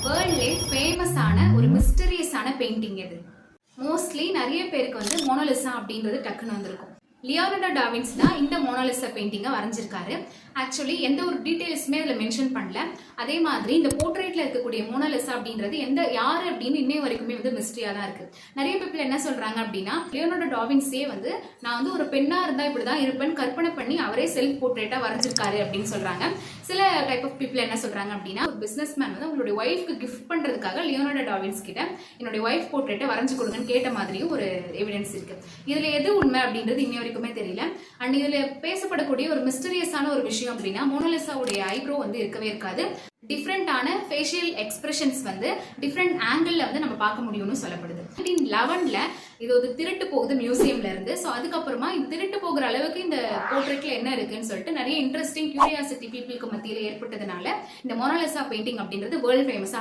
வேர்ல்ட்லே ஃபேமஸான ஒரு மிஸ்டரியஸான பெயிண்டிங் இது. மோஸ்ட்லி நிறைய பேருக்கு வந்து மோனாலிசா அப்படின்றது டக்குன்னு வந்திருக்கும். லியோனார்டோ டா வின்சி தான் இந்த மோனாலிசா பெயிண்டிங்கை வரைஞ்சிருக்காரு. ஆக்சுவலி எந்த ஒரு டீட்டெயில்ஸுமே அதில் மென்ஷன் பண்ணல. அதே மாதிரி இந்த போர்ட்ரேட்ல இருக்கக்கூடிய மோனாலிசா அப்படின்றது யாரு அப்படின்னு இன்னை வரைக்குமே வந்து மிஸ்ட்ரியா தான் இருக்கு. நிறைய பீப்புள் என்ன சொல்றாங்க அப்படின்னா, லியோனார்டோ டா வின்சியே வந்து நான் வந்து ஒரு பெண்ணா இருந்தா இப்படிதான் இருப்பேன்னு கற்பனை பண்ணி அவரே செல்ஃப் போர்ட்ரேட்டா வரைஞ்சிருக்காரு அப்படின்னு சொல்றாங்க. சில டைப் ஆஃப் பீப்புள் என்ன சொல்றாங்க அப்படின்னா, ஒரு பிசினஸ் மேன் வந்து அவங்களுடைய ஒய்ஃப்க்கு கிஃப்ட் பண்றதுக்காக லியோனார்டோ டா வின்சி கிட்ட என்னுடைய ஒய்ஃப் போர்ட்ரேட்டை வரைஞ்சு கொடுங்கன்னு கேட்ட மாதிரியும் ஒரு எவிடன்ஸ் இருக்கு. இதுல எது உண்மை அப்படின்றது இன்னை வரைக்குமே தெரியல. அண்ட் இதுல பேசப்படக்கூடிய ஒரு மிஸ்டரியஸான ஒரு விஷயம் அப்படின்னா, மோனாலிசாவுடைய ஐப்ரோ வந்து இருக்கவே இருக்காது. டிஃப்ரெண்டான ஃபேஷியல் எக்ஸ்பிரஷன்ஸ் வந்து டிஃப்ரெண்ட் ஆங்கிள் வந்து நம்ம பார்க்க முடியும்னு சொல்லப்படுது. 1911 இது ஒரு திருட்டு போகுது மியூசியம்ல இருந்து. ஸோ அதுக்கப்புறமா இது திருட்டு போகிற அளவுக்கு இந்த போர்ட்ரேட்ல என்ன இருக்குன்னு சொல்லிட்டு நிறைய இன்ட்ரெஸ்டிங் கியூரியாசிட்டி பீப்புளுக்கு மத்தியில் ஏற்பட்டதுனால இந்த மோனாலிசா பெயிண்டிங் அப்படின்றது வேர்ல்ட் ஃபேமஸா